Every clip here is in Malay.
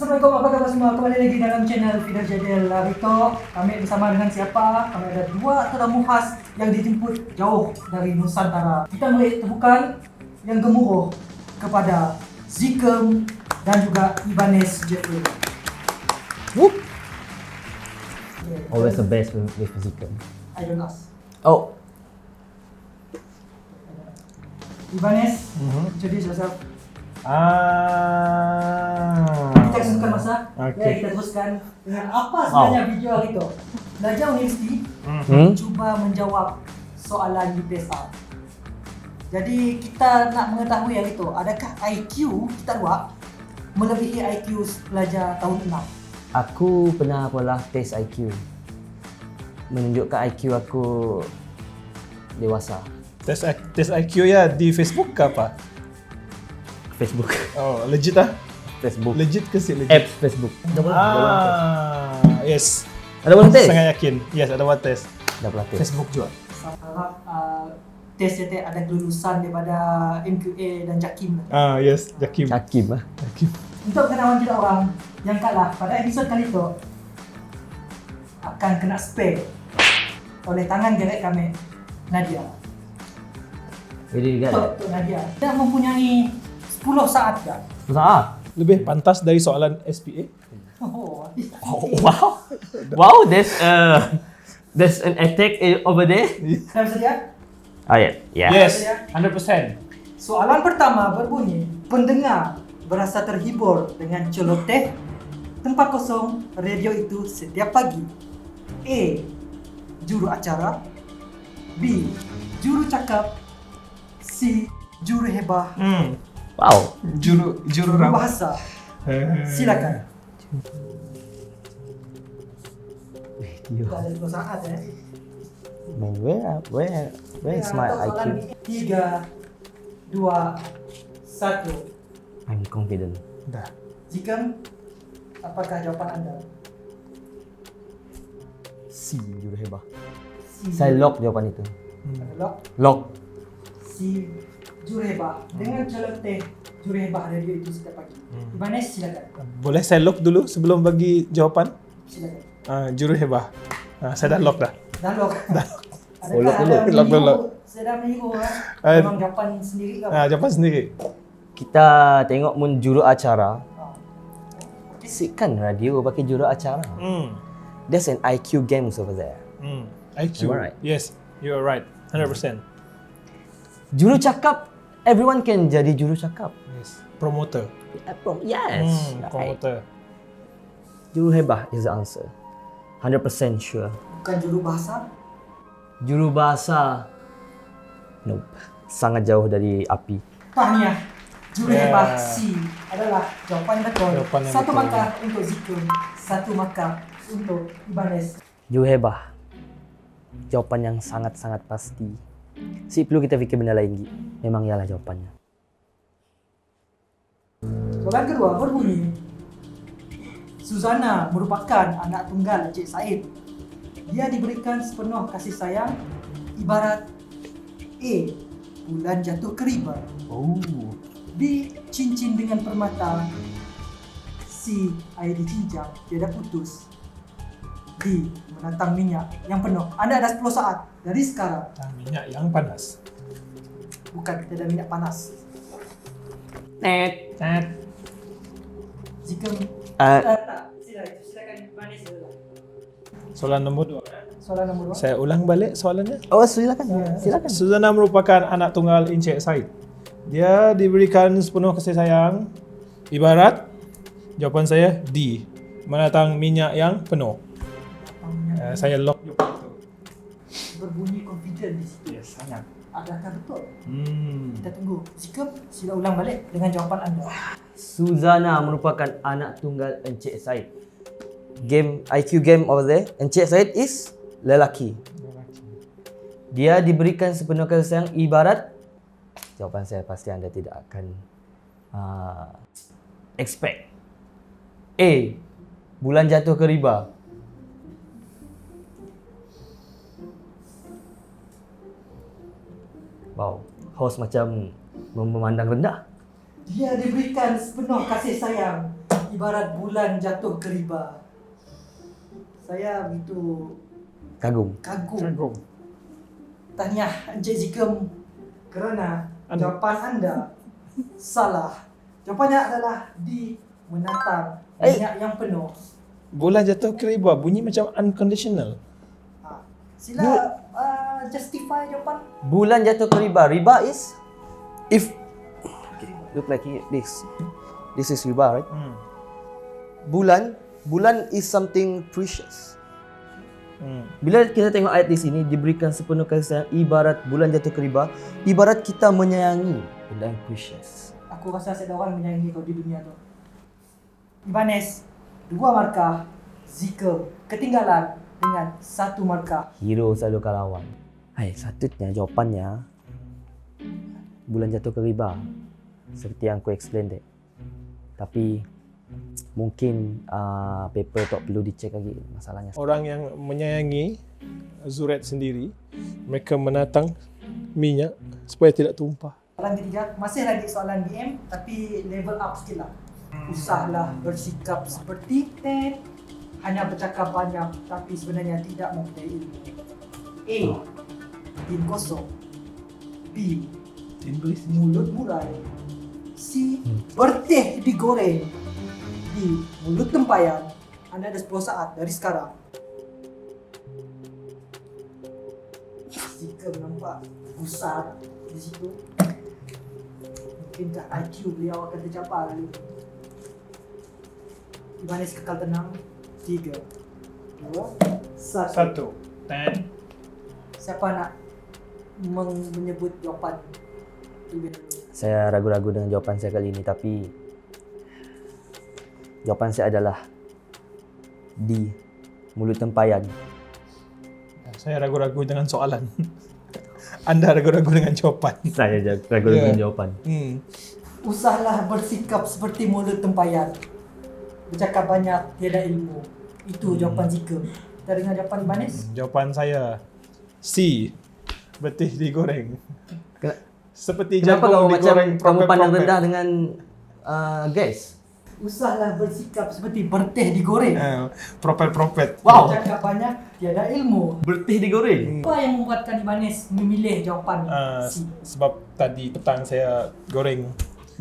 Assalamualaikum, apa kabar semua? Kembali lagi dalam channel Fidel Jadil Rito. Kami bersama dengan siapa? Kami ada dua tetamu khas yang dijemput jauh dari Nusantara. Kita boleh temukan yang gemuruh kepada Zikem dan juga Ibanez Jeffrey. Whoop. Okay, Always the best with Zikem. I don't ask. Oh, Ibanez, introduce yourself. Kita kesukaan masa. Okay. Kita teruskan dengan apa sebenarnya video itu. Belajar universiti cuba menjawab soalan UPSR. Jadi kita nak mengetahui yang itu, adakah IQ kita dua melebihi IQ pelajar tahun 6? aku pernah pula tes IQ. Menunjukkan IQ aku dewasa. Tes IQ ya di Facebook ke apa? Facebook. Oh, legit ah? Facebook. Legit ke sih legit? Apps Facebook. Dah pula. Yes. Ada pula tes? Sangat yakin. Yes, ada buat tes. Dah pula tes. Facebook juga. Saya harap tes itu ada kelulusan daripada MQA dan JAKIM. Yes, Jakim. Hakim lah. Jakim. Untuk kenalan kita orang yang kalah pada episod kali itu akan kena spare oleh tangan gerek kami, Nadia. Jadi kan? Untuk Nadia, kita mempunyai 10 saat kan? Susah. Lebih pantas dari soalan SPA. Oh, Oh, wow. Wow, there's an attack over there. dah bersedia? Oh yeah. Yeah. Yes, 100%. Soalan pertama berbunyi, pendengar berasa terhibur dengan celoteh tempat kosong radio itu setiap pagi. A. Juru acara. B. Juru cakap. C. Juru hebah. Wow. Juru Juru bahasa. Silakan. Tak ada 2 saat Man, where is my IQ? 3, 2, 1. I'm confident. Dah. Jika apakah jawapan anda? C, juru hebah. C. Saya lock jawapan itu. Lock. Lock. Si juru hebah dengan celoteh juru hebah radio itu setiap pagi. Ibanez, silakan. Boleh saya lock dulu sebelum bagi jawapan? Silakan. Juru hebah. Saya dah lock dah. Dah lock. Oh, lock dulu. Lock dulu. Saya dah meniru memang jawapan sendiri ke? Jawapan sendiri. Kita tengok mun juru acara. Kan radio pakai juru acara. There's an IQ games over there. IQ. Am I right? Yes, you are right. 100%. Juru cakap, everyone can jadi juru cakap. Yes. Promoter. Yes. Right. Promoter. Juru hebah is the answer. 100% sure. Bukan juru bahasa? Juru bahasa, nope. Sangat jauh dari api. Tahniah. Juru hebah C adalah jawapan betul. Jawapan yang Satu betul. markah untuk Zikum, 1 markah untuk Ibanez. Juru hebah. Jawapan yang sangat-sangat pasti. Si perlu kita fikir benda lain, Gi. Memang ialah jawapannya. Soalan kedua berbunyi, Suzana merupakan anak tunggal Encik Said. Dia diberikan sepenuh kasih sayang ibarat A. Bulan jatuh ke riba. B. Cincin dengan permata. C. Air dicincang tiada putus. D. Menantang minyak yang penuh. Anda ada 10 saat dari sekarang. Minyak yang panas. Bukan, tiada minyak panas. Net. Jika silakan Ibanez dulu. Soalan nombor 2. Soalan nombor 2. Saya ulang balik soalannya. Oh, silakan. Silakan. Suzana merupakan anak tunggal Encik Said. Dia diberikan sepenuh kasih sayang. Ibarat, jawapan saya D. Menatang minyak yang penuh. Saya lock jawapan itu. Berbunyi confident di situ. Yes, sangat. Adakah betul? Kita tunggu. Jika sila ulang balik dengan jawapan anda. Suzana merupakan anak tunggal Encik Said. Game IQ game over there. Encik Said is lelaki. Dia diberikan sepenuh kasih sayang ibarat. Jawapan saya pasti anda tidak akan expect. A. Bulan jatuh ke riba. Wow, host macam memandang rendah. Dia diberikan sepenuh kasih sayang ibarat bulan jatuh ke riba. Saya begitu Kagum. kagum. Tahniah Encik Zikem kerana jawapan anda salah. Jawapannya adalah di menatang minyak yang penuh. Bulan jatuh ke riba bunyi macam unconditional. Sila justify jawapan. Bulan jatuh ke riba. Riba is if look like this. This is riba, right? Bulan is something precious. Bila kita tengok ayat di sini, diberikan sepenuh kasih sayang ibarat bulan jatuh ke riba, ibarat kita menyayangi benda yang precious. Aku rasa saya ada orang menyayangi kau di dunia tu. Ibanez 2 markah, Zikem ketinggalan dengan 1 markah. Hero selalu kalawan. Hai, satunya jawapannya bulan jatuh ke riba. Seperti yang aku explain dek. Tapi mungkin paper tak perlu dicek lagi masalahnya. Orang yang menyayangi Zuret sendiri, mereka menatang minyak supaya tidak tumpah. Soalan ketiga, masih lagi soalan BM tapi level up sikit lah. Usahlah bersikap seperti Ted, hanya bercakap banyak tapi sebenarnya tidak mempunyai ilmu. A. Tin kosong. B. Mulut murai. C. Berteh digoreng. D. Mulut tempayan. Anda ada 10 saat dari sekarang. Jika nampak besar di situ, mungkinkah IQ beliau akan tercapai lalu? Ibanez kekal tenang. 3, 2, 1. Siapa nak menyebut jawapan? Saya ragu-ragu dengan jawapan saya kali ini, tapi jawapan saya adalah D. Mulut tempayan. Saya ragu-ragu dengan soalan. Anda ragu-ragu dengan jawapan. Saya ragu-ragu dengan jawapan. Usahlah bersikap seperti mulut tempayan. Bercakap banyak, tiada ilmu. Itu jawapan Zikem. Kita dengar jawapan Ibanez. Jawapan saya C. Betih digoreng. Seperti Kenapa jagung kamu macam digoreng kamu pandang propet-propet. rendah dengan guys? Usahlah bersikap seperti berteh digoreng. Propet-propet. Wow. Bercakap banyak, tiada ilmu. Bertih digoreng. Apa yang membuatkan Ibanez memilih jawapan C? Sebab tadi petang saya goreng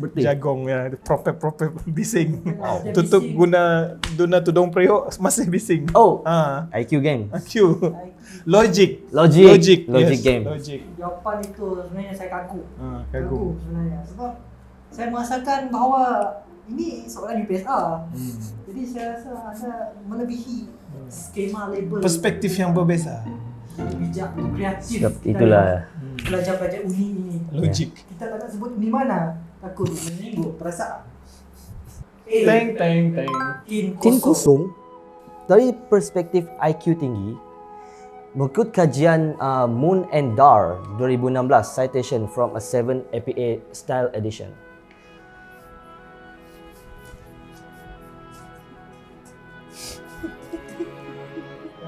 Bertih. jagung ya, propet-propet bising. Wow. Dia Tutup bising. guna tudung periuk masih bising. Oh, Ah, IQ game. Q. Logic. Logic Yes, game. Logic. Jawapan itu sebenarnya saya kagum. Kagum. Sebenarnya. Sebab saya merasakan bahawa ini soalan UPSR. Jadi saya rasa anda melebihi skema label. Perspektif yang berbeza. Bijak, kreatif. Sebab itulah Pelajar-pelajar uni ini. Logik. Kita tak nak sebut uni mana. Takut menyinggung perasaan. A. Teng teng teng. Tin Tim kosong. kosong dari perspektif IQ tinggi, mengikut kajian Moon and Dar 2016 citation from a 7 APA style edition.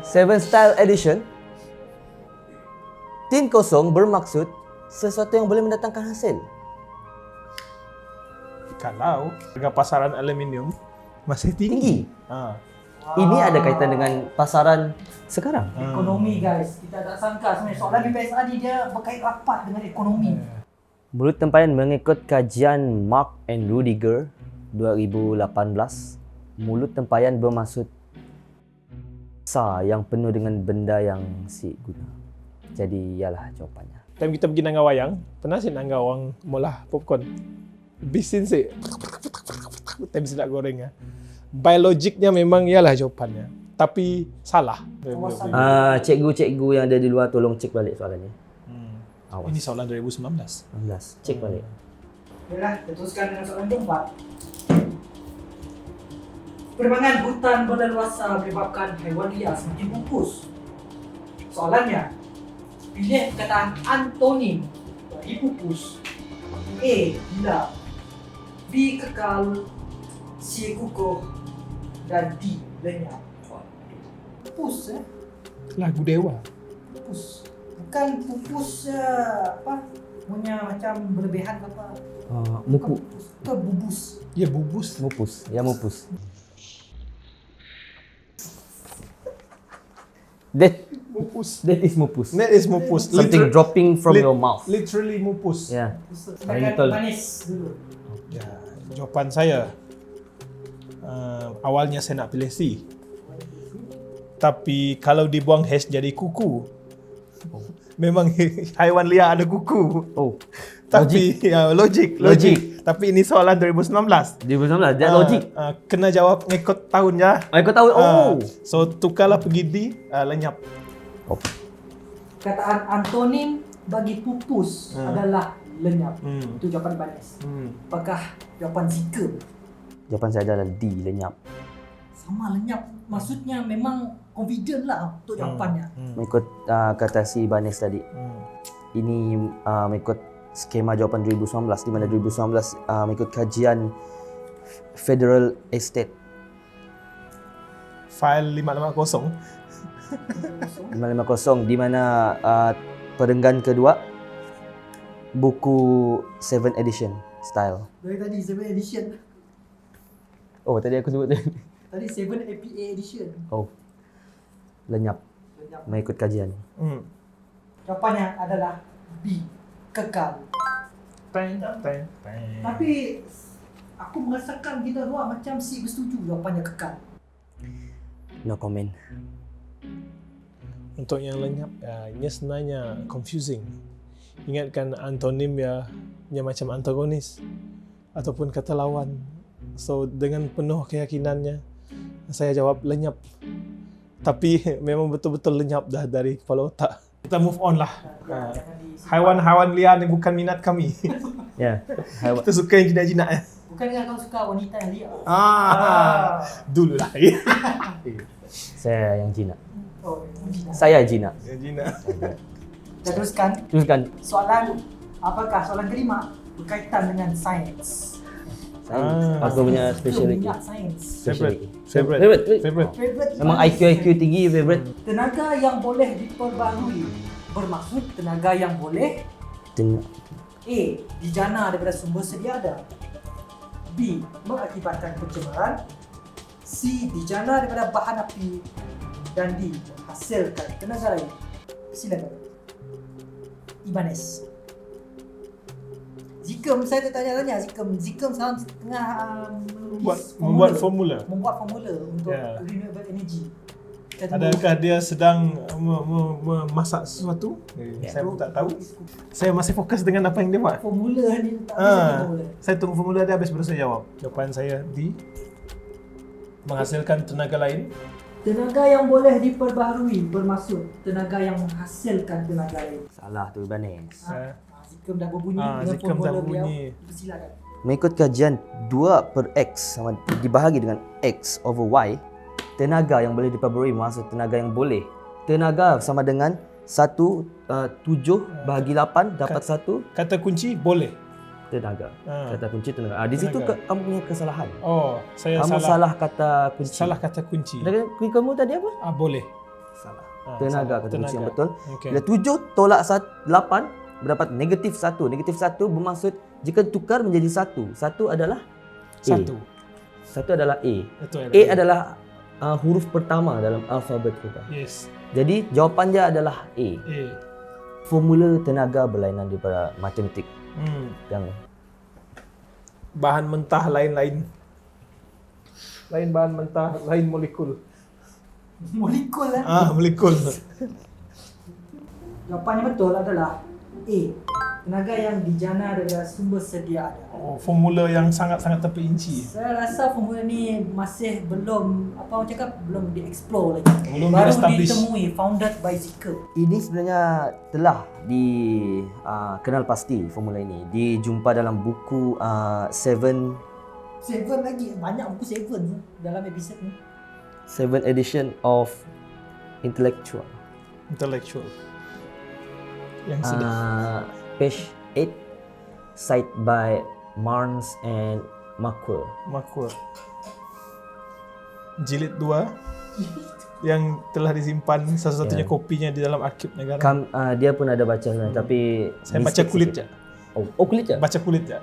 Seven style edition, tin kosong bermaksud sesuatu yang boleh mendatangkan hasil. Kalau harga pasaran aluminium masih tinggi. Ah. Ini ada kaitan dengan pasaran sekarang. Ekonomi guys. Kita tak sangka sebenarnya soalan UPSR ni dia berkait rapat dengan ekonomi. Mulut tempayan mengikut kajian Mark and Rudiger 2018, mulut tempayan bermaksud yang penuh dengan benda yang si guna. Jadi ialah jawapannya. Time kita pergi nangga wayang, pernah sih nangga orang molah popcorn. Bisin sih. Time sedap goreng ya. Biologiknya memang ialah jawapannya. Tapi salah. Cikgu-cikgu yang ada di luar tolong cek balik soalannya. Awas. Ini soalan 2019. 19. Cek balik. Baiklah, kita teruskan dengan soalan keempat. Penebangan hutan berleluasa menyebabkan haiwan liar semakin pupus. Soalannya, pilih perkataan antonim bagi pupus. A. Hilang. B. Kekal. C. Kukuh. Dan D. Lenyap. Pupus Lagu Dewa. Pupus. Bukan pupus apa? Punya macam berlebihan ke apa? Muku. Bukan pupus. ke bubus. Ya, bubus. Mupus. Ya, mupus. That is mupus. That is mupus. Something dropping from your mouth. Literally mupus. Ya. Sedangkan betul. manis dulu. Ya, jawapan saya. Awalnya saya nak pilih C. Tapi kalau dibuang H jadi kuku. Memang haiwan liar ada kuku. Oh. Tapi logik. Tapi ini soalan 2019. 2019 dia logik. Kena jawab ngikut tahun ya. Kau tahu. Oh. So tukarlah pergi D, lenyap. Oh. Kataan antonim bagi pupus adalah lenyap. Itu jawapan Ibanez. Apakah jawapan Zika? Jawapan saya adalah D, lenyap. Sama lenyap. Maksudnya memang confident lah untuk jawapannya. Mengikut kata si Ibanez tadi. Ini mengikut skema jawapan 2019 di mana 2019 mengikut kajian Federal Estate File 550. 550 di mana perenggan kedua buku 7 edition style. Dari tadi 7 edition. Oh, tadi aku sebut tadi. Tadi 7 APA edition. Oh. Lenyap Lenyap. mengikut kajian. Jawapannya adalah B. Kekal. Teng. Tapi aku merasakan kita dua macam si bersetuju jawapannya kekal. No comment. Untuk yang lenyap, ini sebenarnya confusing. Ingatkan antonim ya macam antagonis ataupun kata lawan. So dengan penuh keyakinannya saya jawab lenyap. Tapi memang betul-betul lenyap dah dari kepala otak. Kita move on lah. Haiwan-haiwan liar ni bukan minat kami. Ya. Kita suka yang jinak-jinak ya. Bukan dengan kau suka wanita yang liar. Dulu lah. Saya yang jinak. Oh, wanita. Saya jinak. Yang jinak. Kita teruskan. Teruskan. Soalan apakah soalan kelima berkaitan dengan sains. Aku punya specialty. Minat sains. Favorite. Memang IQ tinggi favorite. Tenaga yang boleh diperbarui bermaksud tenaga yang boleh A. dijana daripada sumber sedia ada, B. mengakibatkan pencemaran, C. dijana daripada bahan api, dan D. menghasilkan tenaga lain. Silakan Ibanez. Zikem, saya tertanya-tanya Zikem sekarang tengah Membuat formula. untuk renewable energy. Adakah dia sedang memasak sesuatu? Saya pun tak tahu. Saya masih fokus dengan apa yang dia buat. Formula ni tak bisa formula. Saya tunggu formula dia habis baru saya jawab. Jawapan saya D. Menghasilkan tenaga lain. Tenaga yang boleh diperbaharui bermaksud tenaga yang menghasilkan tenaga lain. Salah tu Ibanez. Zikem dah berbunyi dengan Zikem formula dah beliau. berbunyi. Silakan. Mengikut kajian 2/X sama dibahagi dengan X over Y, tenaga yang boleh diperbarui maksud tenaga yang boleh. Tenaga sama dengan 7 bahagi 8 dapat 1 Kata kunci boleh. tenaga. Kata kunci tenaga. Di situ Tenaga. kamu punya kesalahan. Oh, saya Kamu salah kata kunci. Salah kata kunci. Kamu tadi apa? Boleh. Salah. Salah. Tenaga kata kunci yang betul. Okey. Bila 7 tolak 8 berdapat negatif 1. Negatif 1 bermaksud jika tukar menjadi 1. 1 adalah A. 1 adalah A. Betul. A adalah huruf pertama dalam alfabet kita. Yes. Jadi jawapan dia adalah A. A. Formula tenaga berlainan daripada matematik yang Bahan mentah lain-lain. Lain bahan mentah, lain molekul. Molekul Molekul. Jawapannya betul adalah A. Tenaga yang dijana daripada sumber sedia ada. Oh, formula yang sangat-sangat terperinci. Saya rasa formula ni masih belum belum dieksplor lagi. Belum Baru di-establish. ditemui, founded by Zikem. ini sebenarnya telah dikenal pasti formula ini. Dijumpa dalam buku 7 lagi, banyak buku 7 dalam episod ni. 7 edition of Intellectual. Yang sedap. Page 8 cite by Marnes and Macquarie. Makwa. Jilid 2 yang telah disimpan satu-satunya kopinya di dalam arsip negara. Dia pun ada baca sebenarnya tapi Saya baca kulit je. Oh kulit je. Baca kulit je.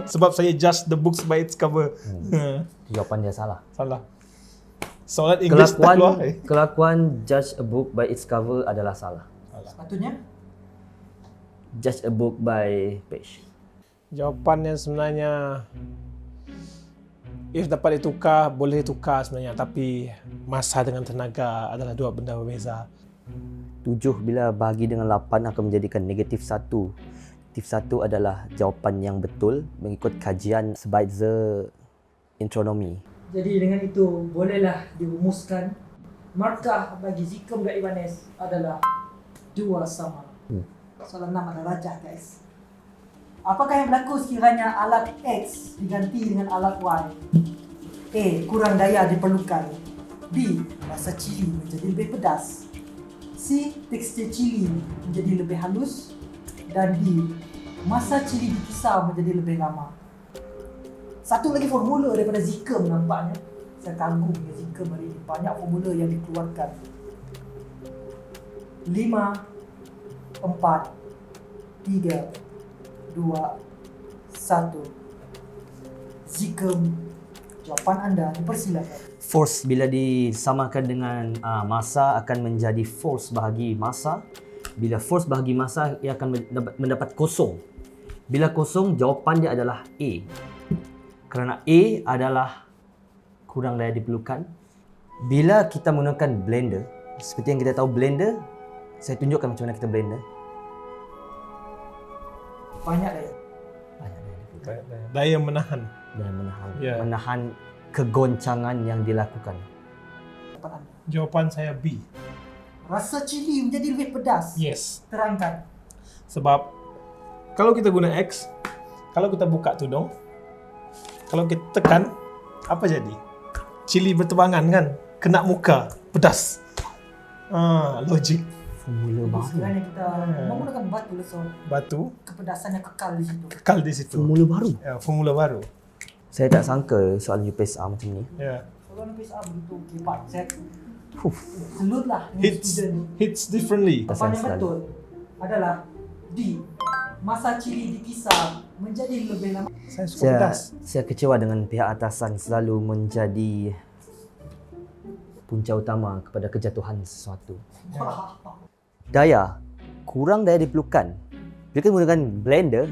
Sebab saya judge the books by its cover. Jawapan dia salah. Salah. Soalan English tak keluar. Kelakuan judge a book by its cover adalah salah. Sepatutnya Judge a book by page. Jawapannya sebenarnya if dapat ditukar, boleh tukar sebenarnya. Tapi masa dengan tenaga adalah dua benda berbeza. 7 bila bahagi dengan 8 akan menjadikan negatif 1. Negatif 1 adalah jawapan yang betul mengikut kajian Schweitzer Intronomy. jadi dengan itu bolehlah dirumuskan markah bagi Zikem dan Ibanez adalah 2 sama. Soalan 6 adalah rajah guys. Apakah yang berlaku sekiranya alat X diganti dengan alat Y? A. Kurang daya diperlukan. B. Rasa cili menjadi lebih pedas. C. Tekstur cili menjadi lebih halus. Dan D. Masa cili dikisar menjadi lebih lama. Satu lagi formula daripada Zikem nampaknya. Saya kagum dengan Zikem hari ini. Banyak formula yang dikeluarkan. 5, 4, 3, 2, 1. Zikem, jawapan anda dipersilakan. Force bila disamakan dengan massa akan menjadi force bahagi massa. Bila force bahagi massa, ia akan mendapat kosong. Bila kosong, jawapan dia adalah A. Kerana A adalah kurang daya diperlukan. Bila kita menggunakan blender, seperti yang kita tahu blender, saya tunjukkan macam mana kita blender. Banyak daya. Banyak daya diperlukan. Daya menahan. Dan menahan, Ya. menahan kegoncangan yang dilakukan. Jawapan anda. Jawapan saya B. Rasa cili menjadi lebih pedas. Yes. Terangkan. Sebab kalau kita guna X, kalau kita buka tudung, kalau kita tekan, apa jadi? Cili bertebangan kan? Kena muka, pedas. Logik. Formula Jadi baru. sebenarnya kita menggunakan batu lesor. Batu, Kepedasannya kekal di situ. kekal di situ. Formula baru. Ya, formula baru. Saya tak sangka soalan UPSR macam ni. Ya. Soalan PSA begitu hebat. Saya Huh. selutlah dengan Hits, student ni. hits differently. Jawapan yang Selalu. betul adalah D. Masa cili dikisar menjadi lebih lama. Saya suka pedas. Saya kecewa dengan pihak atasan selalu menjadi punca utama kepada kejatuhan sesuatu. Daya, kurang daya diperlukan. Bila kita menggunakan blender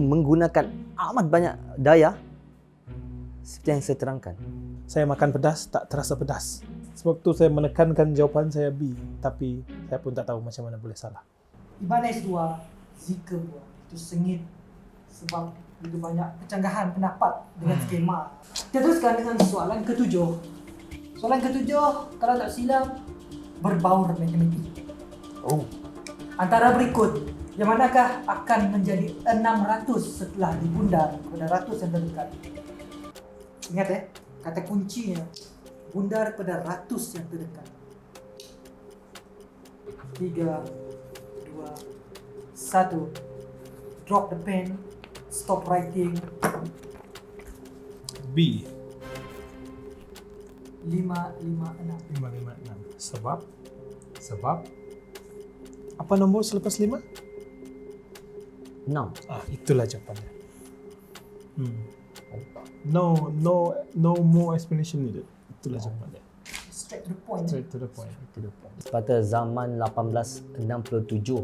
menggunakan amat banyak daya seperti yang saya terangkan. Saya makan pedas, tak terasa pedas. Sebab tu saya menekankan jawapan saya B. Tapi saya pun tak tahu macam mana boleh salah. Ibanez 2, Zikem 2. Itu sengit sebab begitu banyak kecanggahan pendapat dengan skema. Kita teruskan dengan soalan ketujuh. Soalan ketujuh, kalau tak silap, berbaur matematik. Oh. Antara berikut, yang manakah akan menjadi 600 setelah dibundar kepada ratus yang terdekat? Ingat kata kuncinya, bundar pada ratus yang terdekat. 3, 2, 1. Drop the pen. Stop writing. B. 556. 556. Sebab apa nombor selepas 5? 6. Itulah jawapannya. No more explanation needed. Itulah jawapannya. Straight to the point. Straight to the point. Pada zaman 1867,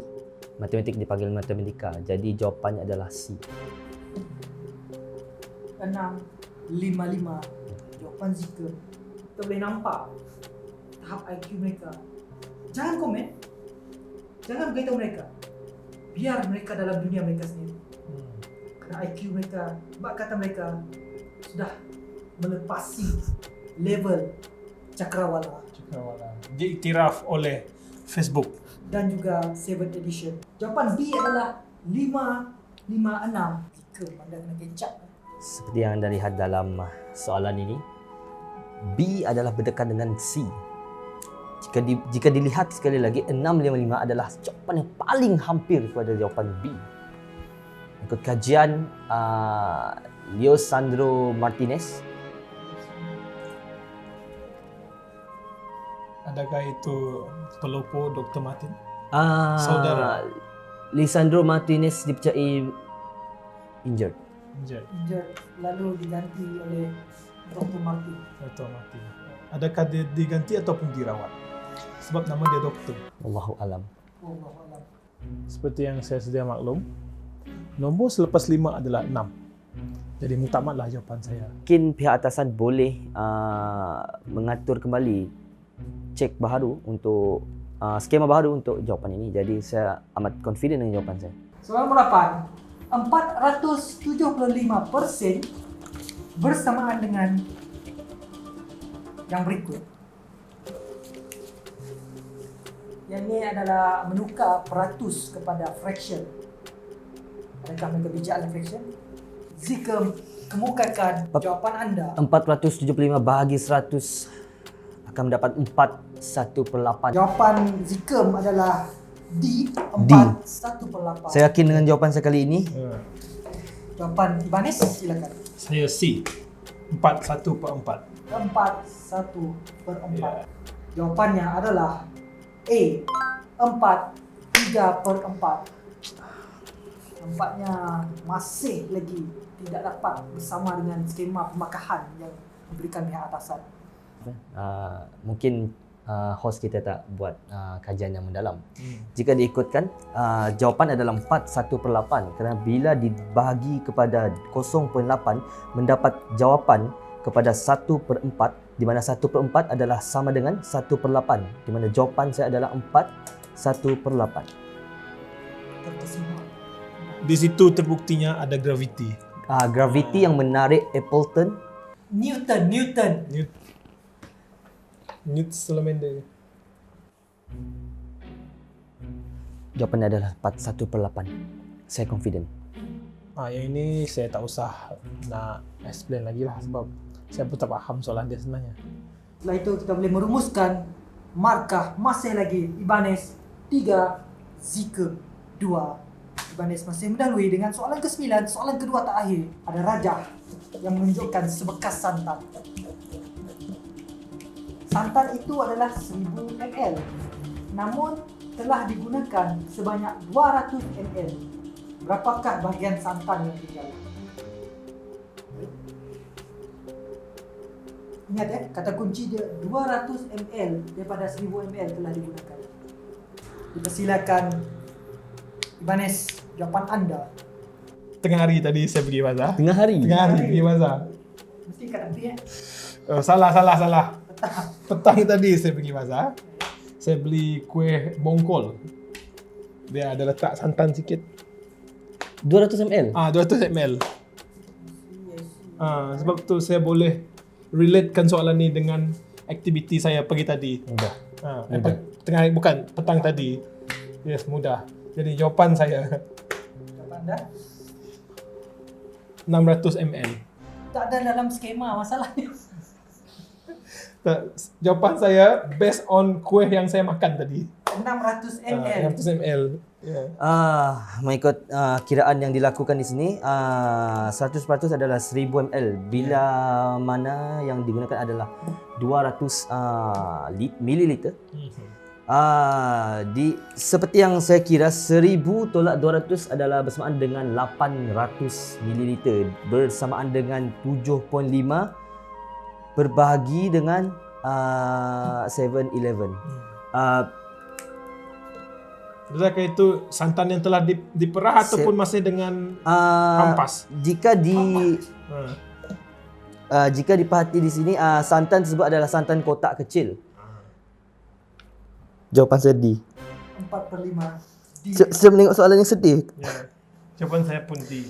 matematik dipanggil matematika. Jadi jawapannya adalah C. 655. Jawapan Zikem. Kita boleh nampak tahap IQ mereka. Jangan komen. Jangan beritahu mereka. Biar mereka dalam dunia mereka sendiri. Kerana IQ mereka, bak kata mereka sudah melepasi level cakrawala Diiktiraf oleh Facebook. dan juga 7th edition. Jawapan B adalah 556. Zikem, anda kena kecap. Seperti yang anda lihat dalam soalan ini, B adalah berdekatan dengan C. Jika dilihat sekali lagi, 655 adalah jawapan yang paling hampir kepada jawapan B. Ikut kajian Leosandro Martinez, Adakah itu pelopor Dr. Martin? Saudara Lisandro Martinez dipercayai injured. injured, lalu diganti oleh Dr. Martin. Dr. Martin. Adakah dia diganti ataupun dirawat? Sebab nama dia doktor. Allahu alam. Wallahualam. Seperti yang saya sedia maklum, nombor selepas 5 adalah 6. Jadi muktamadlah jawapan saya. Mungkin pihak atasan boleh mengatur kembali cek baharu untuk skema baharu untuk jawapan ini. Jadi saya amat confident dengan jawapan saya. Soalan nombor 8. 475% bersamaan dengan yang berikut. Yang ini adalah menukar peratus kepada fraction. Adakah mereka bijak dalam fraction? Jika kemukakan jawapan anda 475 bahagi 100 akan mendapat 4/1/8. jawapan Zikem adalah D 4/1/8. Saya yakin dengan jawapan saya kali ini. Jawapan Ibanez silakan. Saya C. 4/1/4. 4/1/4. Jawapannya adalah A 4/3/4. Nampaknya masih lagi tidak dapat bersama dengan skema pemakahan yang diberikan pihak atasan. Mungkin host kita tak buat kajian yang mendalam. Jika diikutkan, jawapan adalah 4/1/8 kerana bila dibahagi kepada 0.8 mendapat jawapan kepada 1/4, di mana 1/4 adalah sama dengan 1/8, di mana jawapan saya adalah 4/1/8. Terkesima. Di situ terbuktinya ada graviti. Graviti yang menarik Appleton. Newton. Newton Salamander. Jawapannya adalah 4/1/8. Saya confident. Yang ini saya tak usah nak explain lagi lah sebab saya pun tak faham soalan dia sebenarnya. Setelah itu kita boleh merumuskan markah masih lagi Ibanez 3, Zikem 2. Ibanez masih mendahului dengan soalan ke-9, soalan kedua terakhir. Ada rajah yang menunjukkan sebekas santan. Santan itu adalah 1000 ml. Namun telah digunakan sebanyak 200 ml. Berapakah bahagian santan yang tinggal? Ingat kata kunci dia 200 ml daripada 1000 ml telah digunakan. Dipersilakan Ibanez, jawapan anda. Tengah hari tadi saya pergi bazar. Tengah hari. Pergi bazar. Mesti kat nanti Salah. Petang tadi saya pergi bazar. Saya beli kuih bongkol. Dia ada letak santan sikit. 200 ml. 200 ml. Sebab tu saya boleh relatekan soalan ni dengan aktiviti saya pagi tadi. Mudah. Tengah hari, bukan petang tadi. Yes, mudah. Jadi jawapan saya Jawapan anda 600 ml. tak ada dalam skema masalahnya. Jawapan saya based on kuih yang saya makan tadi. 600 ml. 600 ml. Yeah. Mengikut kiraan yang dilakukan di sini, 100% adalah 1000 ml. Bila mana yang digunakan adalah 200 mililiter. Seperti yang saya kira, 1000 tolak 200 adalah bersamaan dengan 800 mililiter, bersamaan dengan 7.5 berbahagi dengan 7-Eleven. Adakah itu santan yang telah diperah ataupun masih dengan ampas? Jika diperhati di sini, santan tersebut adalah santan kotak kecil. Jawapan saya D. 4/5 D. Saya menengok soalan yang sedih. Ya. Jawapan saya pun D.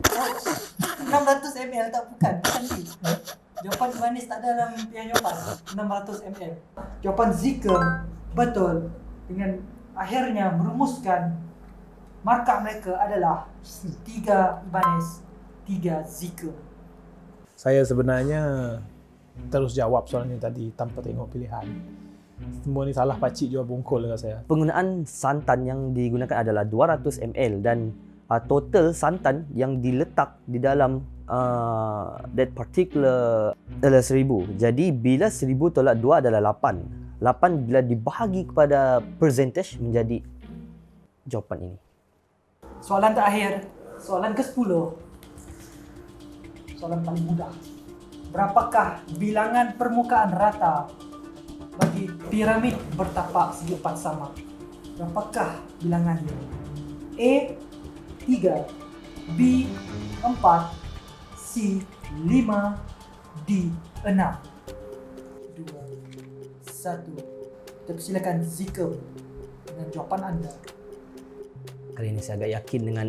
600 ml tak bukan D. Jawapan Ibanez tak ada dalam pilihan jawapan. 600 ml. Jawapan Zikem betul. Dengan akhirnya merumuskan markah mereka adalah 3 Ibanez, 3 Zikem. Saya sebenarnya terus jawab soalan ini tadi tanpa tengok pilihan. Semua ni salah pakcik jual bongkol dengan saya. Penggunaan santan yang digunakan adalah 200 ml dan total santan yang diletak di dalam that particular adalah 1000. Jadi bila 1000 tolak 2 adalah 8. 8 bila dibahagi kepada percentage menjadi jawapan ini. Soalan terakhir, soalan ke-10. Soalan paling mudah. Berapakah bilangan permukaan rata bagi piramid bertapak segi empat sama? Berapakah bilangannya? A 3, B 4, C 5, D 6. 2, 1. Silakan Zika dengan jawapan anda. Kali ini saya agak yakin dengan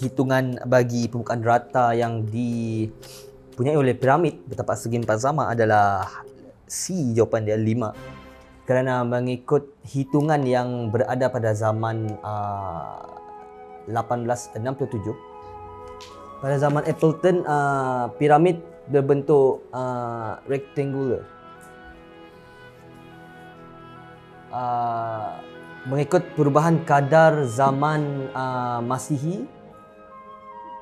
hitungan bagi permukaan rata yang dipunyai oleh piramid bertapak segi empat sama adalah C, jawapan dia 5. Kerana mengikut hitungan yang berada pada zaman 1867, pada zaman Appleton, piramid berbentuk rectangular. Mengikut perubahan kadar zaman Masihi,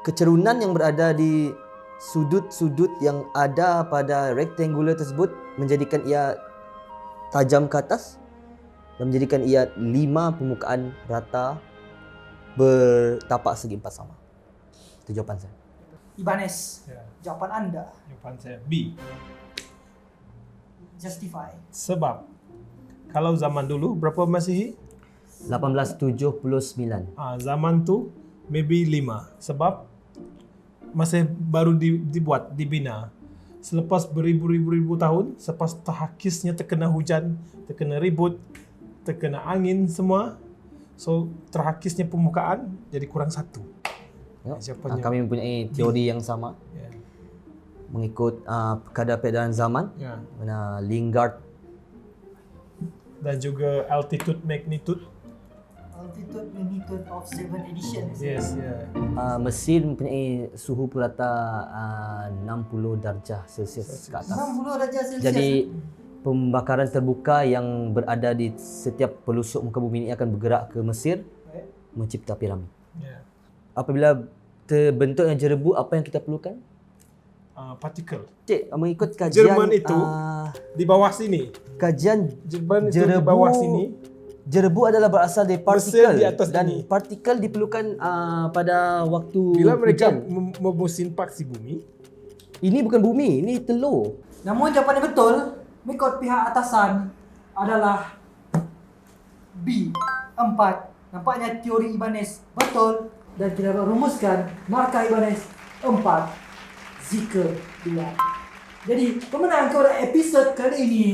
kecerunan yang berada di sudut-sudut yang ada pada rectangular tersebut menjadikan ia tajam ke atas dan menjadikan ia 5 permukaan rata bertapak segi empat sama. Itu jawapan saya. Ibanez, Ya. jawapan anda. Jawapan saya B. Justify. Sebab kalau zaman dulu berapa Masihi? 1879. Zaman tu maybe 5. Sebab masih baru dibuat, dibina. Selepas beribu-ribu tahun, selepas terhakisnya terkena hujan, terkena ribut, terkena angin semua, so terhakisnya permukaan jadi kurang 1. Jawapannya Kami mempunyai teori yang sama Ya. mengikut kadar perbedaan zaman. Ya. Mana Lingard Dan juga altitude magnitude. Altitude magnitude of 7 edition. Yes, ya. Mesir mempunyai suhu purata 60 darjah Celsius ke atas. 60 darjah Celsius. Jadi pembakaran terbuka yang berada di setiap pelusuk muka bumi ini akan bergerak ke Mesir mencipta piramid. Ya. Apabila terbentuknya jerebu, apa yang kita perlukan? Partikel. Cik, mengikut kajian Jerman itu di bawah sini. kajian Jerman itu di bawah sini. jerebu adalah berasal dari Mesir partikel di atas dan ini. partikel diperlukan pada waktu Bila mereka hujan. memusim paksi bumi, Ini bukan bumi, ini telur. Namun jawapan yang betul, mengikut pihak atasan adalah B 4. Nampaknya teori Ibanez betul dan kita rumuskan markah Ibanez 4, Zika 2. Jadi pemenang kepada episod kali ini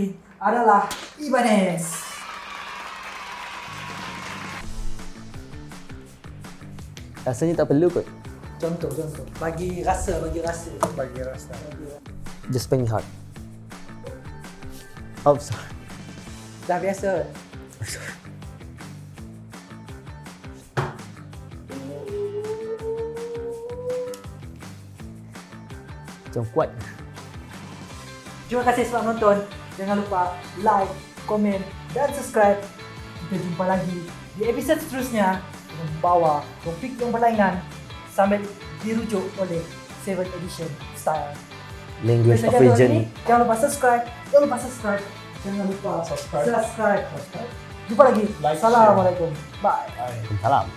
adalah Ibanez. Rasanya tak perlu kot. Contoh. Bagi rasa. bagi rasa. Just playing hard. Oh, sorry. Dah biasa. Macam kuat. Terima kasih sebab menonton. Jangan lupa like, komen dan subscribe. Kita jumpa lagi di episod seterusnya dengan membawa topik yang berlainan sambil dirujuk oleh 7th edition style. Language of Saja tahun region. ini, jangan lupa subscribe. Jangan lupa subscribe. Jumpa lagi. Like, Assalamualaikum. Bye. Bye. Salam.